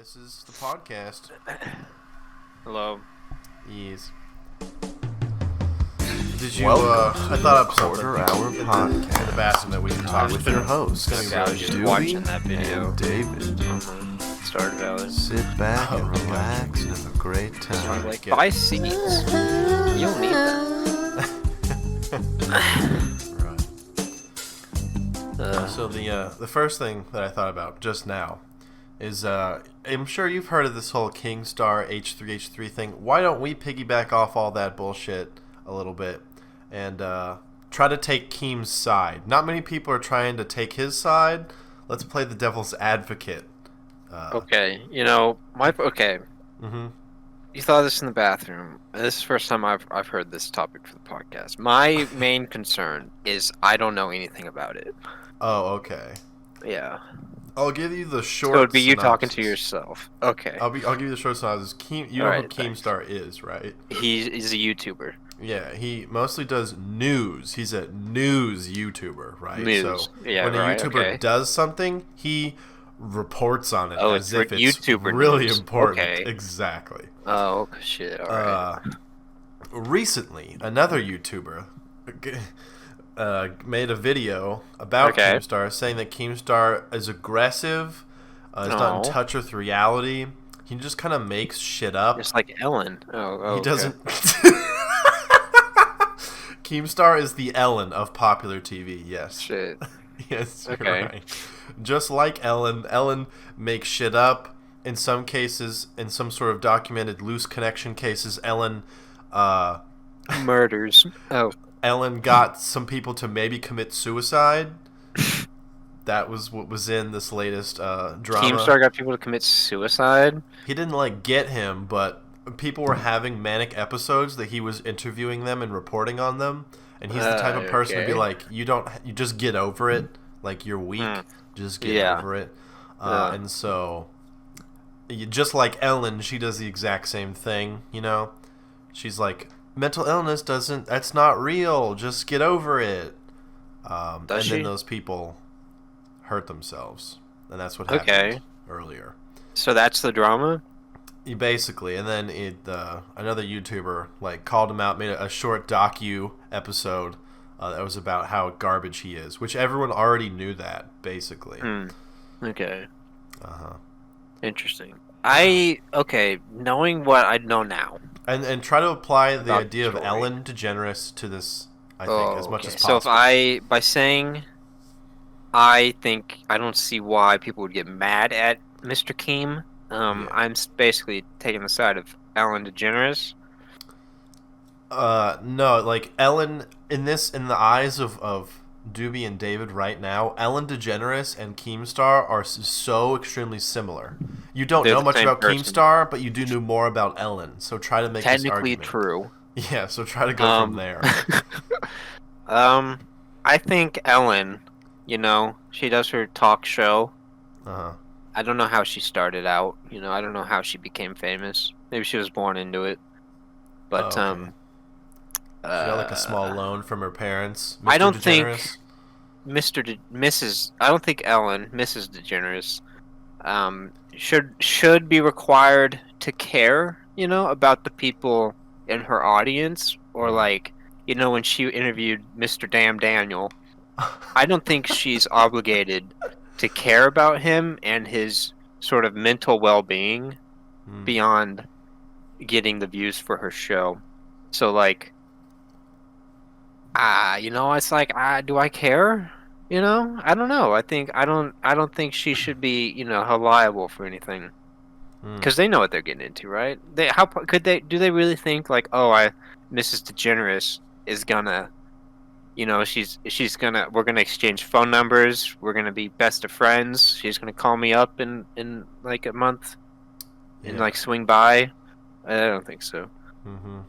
This is the podcast. Hello. Yes. Did you, I thought up something Quarter Hour in Podcast the bathroom that we can talk with your hosts, I was just Dewey watching that video. and David. Started out. Sit back and Okay. relax and have a great time. Like, buy seats. You don't need that. So the first thing that I thought about just now is I'm sure you've heard of this whole Keemstar H3H3 thing. Why don't we piggyback off all that bullshit a little bit and try to take Keem's side? Not many people are trying to take his side. Let's play the devil's advocate. Okay, okay. Mm-hmm. You thought of this in the bathroom. This is the first time I've heard this topic for the podcast. My main concern is I don't know anything about it. Oh, okay. Yeah. I'll give you the short. So it'd be you talking to synopsis. yourself. Okay. I'll give you the short synopsis. You know Alright, who Keemstar is, right? He's a YouTuber. Yeah, he mostly does news. He's a news YouTuber, right? News. So Yeah, when a right, YouTuber okay. does something, he reports on it Oh, as it's if it's YouTuber really news. important. Okay. Exactly. Oh, shit. Alright. Recently, another YouTuber made a video about Okay. Keemstar saying that Keemstar is aggressive, is not in No. touch with reality. He just kind of makes shit up. Just like Ellen. Oh, He okay. doesn't. Keemstar is the Ellen of popular TV. Yes. Shit. Yes. You're Okay. right. Just like Ellen, Ellen makes shit up. In some cases, in some sort of documented loose connection cases, Ellen Murders. Oh. got some people to maybe commit suicide. That was what was in this latest drama. Keemstar got people to commit suicide? He didn't get him, but people were having manic episodes that he was interviewing them and reporting on them. And he's the type of person to be Okay. like, you just get over it. Like, you're weak. Just get Yeah. over it. Yeah. And so, just like Ellen, she does the exact same thing, She's like, mental illness that's not real. Just get over it. And Does then she? those people hurt themselves. And that's what Okay. happened earlier. So that's the drama? Basically, and then another YouTuber called him out, made a short docu episode that was about how garbage he is, which everyone already knew that basically. Okay. Uh-huh. Interesting. Knowing what I know now. And try to apply the About the idea of story. Ellen DeGeneres to this, I think, as much as So possible. by saying I think I don't see why people would get mad at Mr. Keem, Yeah. I'm basically taking the side of Ellen DeGeneres. No, Ellen in the eyes of Doobie and David right now, Ellen DeGeneres and Keemstar are so extremely similar. You don't They're know the much same about person. Keemstar, but you do know more about Ellen. So try to make this Technically argument. true. Yeah, so try to go from there. I think Ellen, she does her talk show. Uh-huh. I don't know how she started out. I don't know how she became famous. Maybe she was born into it. But Oh, okay. She got a small loan from her parents. Mr. I don't DeGeneres. think I don't think Ellen, Mrs. DeGeneres, should be required to care, about the people in her audience, or when she interviewed Mr. Damn Daniel. I don't think she's obligated to care about him and his sort of mental well-being beyond getting the views for her show. So it's do I care? I don't know. I don't think she should be, held liable for anything. Because they know what they're getting into, right? Do they really think Mrs. DeGeneres is gonna, we're gonna exchange phone numbers, we're gonna be best of friends, she's gonna call me up in a month and swing by? I don't think so. Mm-hmm.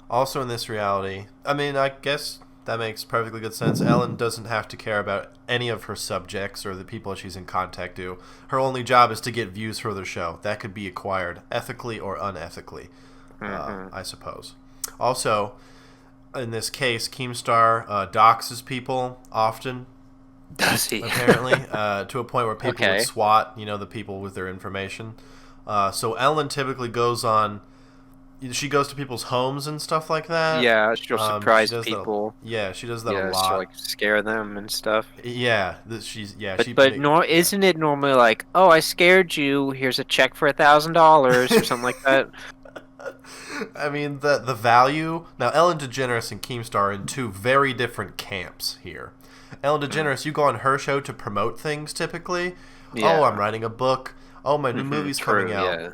Also in this reality, I mean, I guess that makes perfectly good sense. Ellen doesn't have to care about any of her subjects or the people she's in contact to. Her only job is to get views for the show. That could be acquired ethically or unethically, I suppose. Also, in this case, Keemstar doxes people often, Does he? apparently, to a point where people would Okay. swat, the people with their information. So Ellen typically goes on. She goes to people's homes and stuff like that. Yeah, she'll She surprise does that. people. Yeah, she does that a Yeah, to like lot. scare them and stuff. Yeah, she But yeah. isn't it normally like, oh, I scared you. Here's a check for $1,000 or something like that? I mean the value now. Ellen DeGeneres and Keemstar are in two very different camps here. Ellen DeGeneres, you go on her show to promote things typically. Oh, I'm Yeah. writing a book. Oh, my new movie's coming True. out. Yeah.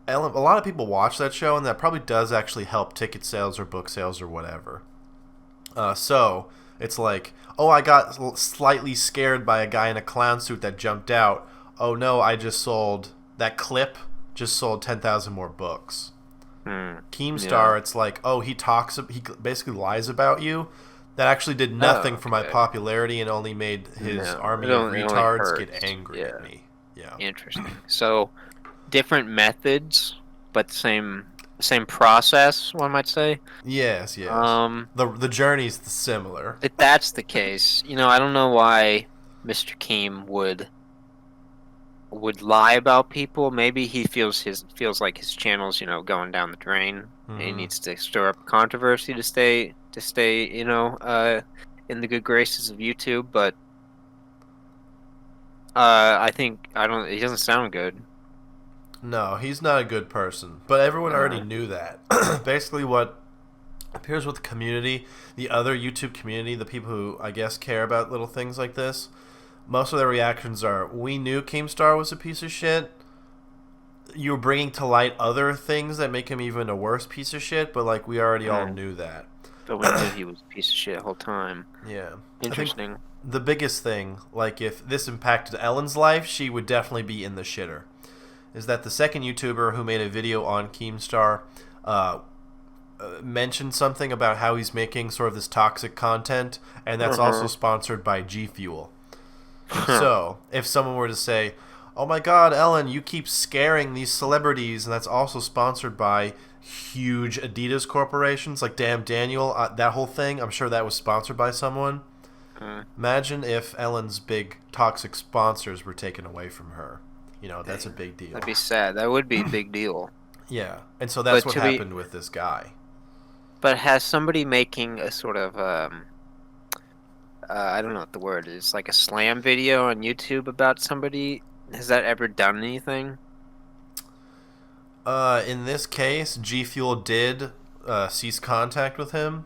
Ellen, a lot of people watch that show, and that probably does actually help ticket sales or book sales or whatever. So it's like, oh, I got slightly scared by a guy in a clown suit that jumped out. Oh no, I just sold that clip. Just sold 10,000 more books. Hmm. Keemstar, it's like, oh, he basically lies about you. That actually did nothing for my okay. popularity and only made his No, army it of only retards get hurts. angry at Yeah. me. Yeah. Interesting. So, different methods, but same process, one might say. Yes, yes. Um, The journey's similar. if that's the case, I don't know why Mr. Keem would lie about people. Maybe he feels like his channel's going down the drain. And he needs to stir up controversy to stay in the good graces of YouTube. But I think I don't. He doesn't sound good. No, he's not a good person. But everyone already knew that. Basically, what appears with the community, the other YouTube community, the people who I guess care about little things like this, most of their reactions are, we knew Keemstar was a piece of shit. You're bringing to light other things that make him even a worse piece of shit, but like we already all knew that. But we knew he was a piece of shit the whole time. Yeah. Interesting. The biggest thing, like if this impacted Ellen's life, she would definitely be in the shitter. Is that the second YouTuber who made a video on Keemstar mentioned something about how he's making sort of this toxic content, and that's also sponsored by G Fuel. So, if someone were to say, oh my god, Ellen, you keep scaring these celebrities, and that's also sponsored by huge Adidas corporations like Damn Daniel, that whole thing, I'm sure that was sponsored by someone. Imagine if Ellen's big toxic sponsors were taken away from her. That's a big deal. That'd be sad. That would be a big deal. Yeah, and so that's But what happened with this guy. But has somebody making a sort of I don't know what the word is, like a slam video on YouTube about somebody, has that ever done anything? In this case, G Fuel did cease contact with him.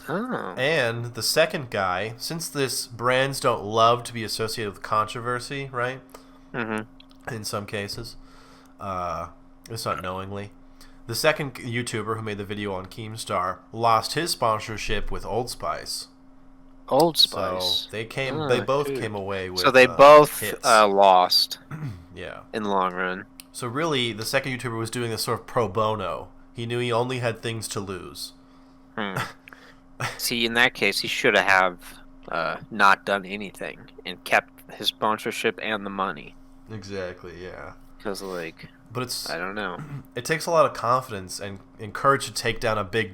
Oh. And the second guy, since this brands don't love to be associated with controversy, right? Mm-hmm. In some cases, it's not knowingly. The second YouTuber who made the video on Keemstar lost his sponsorship with Old Spice. Old Spice. So they both came away with. So they both hits. lost. Yeah. In the long run. So really, the second YouTuber was doing this sort of pro bono. He knew he only had things to lose. See, in that case, he should have not done anything and kept his sponsorship and the money. Exactly, yeah. Because, but I don't know. It takes a lot of confidence and courage to take down a big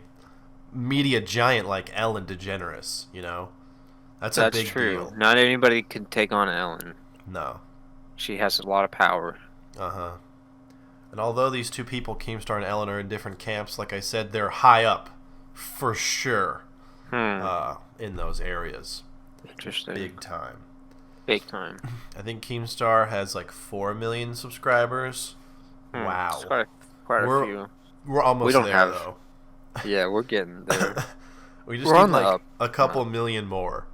media giant like Ellen DeGeneres, That's a big true. deal. Not anybody can take on Ellen. No. She has a lot of power. Uh-huh. And although these two people, Keemstar and Ellen, are in different camps, like I said, they're high up, for sure, in those areas. Interesting. Big time. Big time. I think Keemstar has like 4 million subscribers. Wow. It's quite a few. We're almost there, though. Yeah, we're getting there. We just need like a couple million more.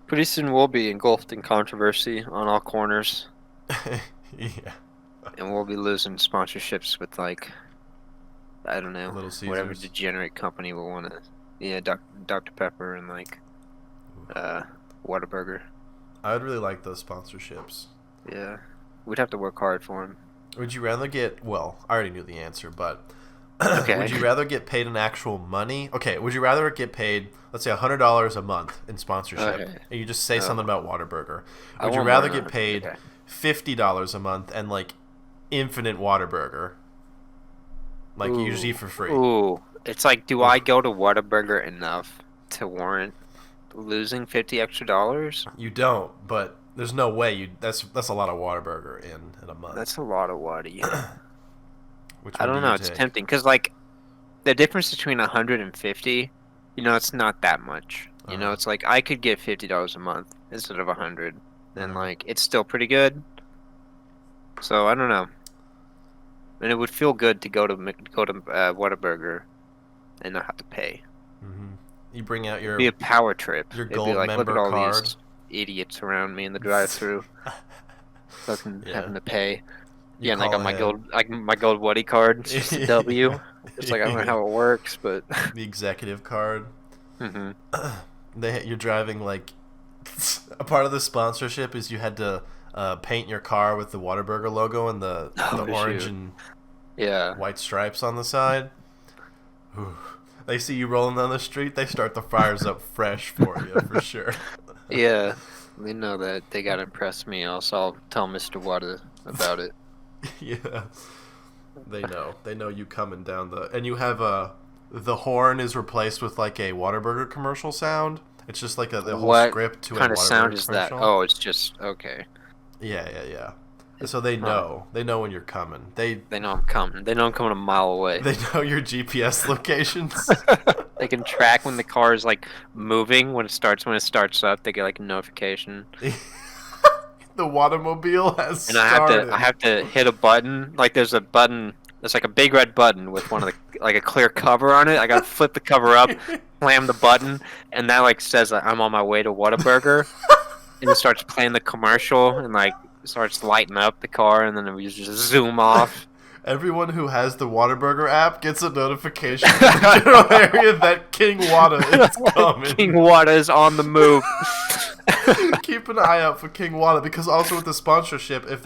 Pretty soon we'll be engulfed in controversy on all corners. Yeah. And we'll be losing sponsorships with I don't know, whatever degenerate company will want to. Yeah, Dr. Pepper and Whataburger. I would really like those sponsorships. Yeah, we'd have to work hard for them. Would you rather get? Well, I already knew the answer, but okay. Would you rather get paid in actual money? Okay, would you rather get paid, let's say, $100 a month in sponsorship, and you just say something about Whataburger? Would you rather get paid $50 a month and infinite Whataburger, you just eat for free? Ooh, it's like, do I go to Whataburger enough to warrant losing $50 extra. You don't, but there's no way you. That's a lot of Whataburger in a month. That's a lot of Whata. Which I one don't do know. you It's take? tempting because like the difference between 150, it's not that much. It's like I could get $50 a month instead of 100, and like it's still pretty good. So I don't know. And it would feel good to go to Whataburger and not have to pay. Mm-hmm. You bring out It'd be a power trip. your It'd be gold like, look at member all card. these idiots around me in the drive-through, fucking having to pay. You Yeah, and I got call ahead. my gold Whata card. It's just a W. It's like I don't know how it works, but The executive card. You're driving like a part of the sponsorship is you had to paint your car with the Whataburger logo and the orange and yeah. white stripes on the side. Ooh. They see you rolling down the street, they start the fires up fresh for you for sure. Yeah, they know that they gotta impress me. Else I'll tell Mr. Whata about it. Yeah, they know. They know you coming down and you have the horn is replaced with like a Whataburger commercial sound. It's just like the whole What script to a kind of sound Whataburger is that? commercial. Oh, it's just okay. Yeah. So they know. They know when you're coming. They know I'm coming. They know I'm coming a mile away. They know your GPS locations. They can track when the car is like moving when it starts up. They get like a notification. The Whatamobile has And started. I have to hit a button. Like there's a button. There's like a big red button with one of the like a clear cover on it. I gotta flip the cover up, slam the button, and that like says that I'm on my way to Whataburger. And it starts playing the commercial and like starts lighting up the car, and then we just zoom off. Everyone who has the Whataburger app gets a notification from the general area that King Whata is coming. King Whata is on the move. Keep an eye out for King Whata because also with the sponsorship, if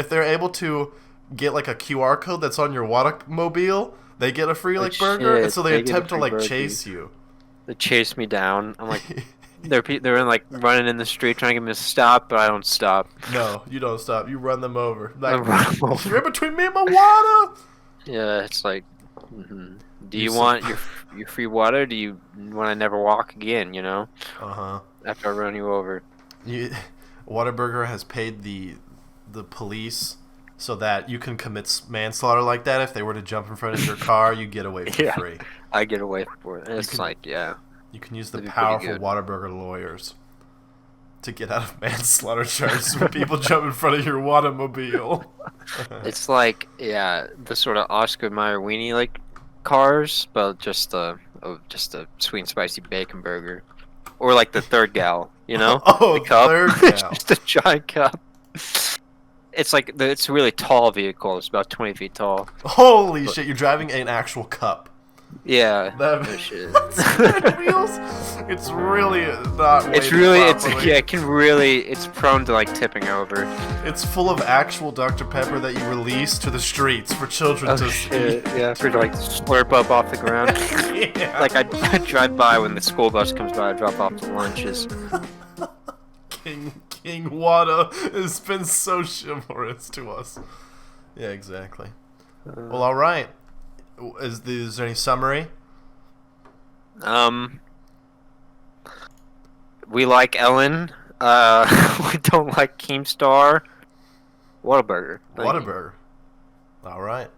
they're able to get like a QR code that's on your Whatamobile, they get a free like burger, and so they attempt to like chase you. They chase me down. I'm like, they're like running in the street trying to get me to stop, but I don't stop. No, you don't stop. You run them over. I run them over. You're in between me and my Whata. Yeah, it's like, do you want your free water? Or do you want to never walk again? After I run you over. Whataburger has paid the police so that you can commit manslaughter like that. If they were to jump in front of your car, you get away for free. I get away for it. It's You can use the That'd be powerful pretty good. Whataburger lawyers to get out of manslaughter charges when people jump in front of your Whatamobile. It's like the sort of Oscar Mayer weenie like cars, but just a sweet and spicy bacon burger, or like the third gal, Oh, the cup, third It's gal. just a giant cup. It's like it's a really tall vehicle. It's about 20 feet tall. Holy shit! You're driving an actual cup. Yeah. That no shit. wheels. It's really not. It's weighted really properly. it's prone to like tipping over. It's full of actual Dr. Pepper that you release to the streets for children to see. Yeah, for it to like slurp up off the ground. Yeah. Like I drive by when the school bus comes by, I drop off the lunches. King Whata has been so chivalrous to us. Yeah, exactly. Well, all right. Is there any summary? We like Ellen. We don't like Keemstar. Whataburger. Thank you. Whataburger. All right.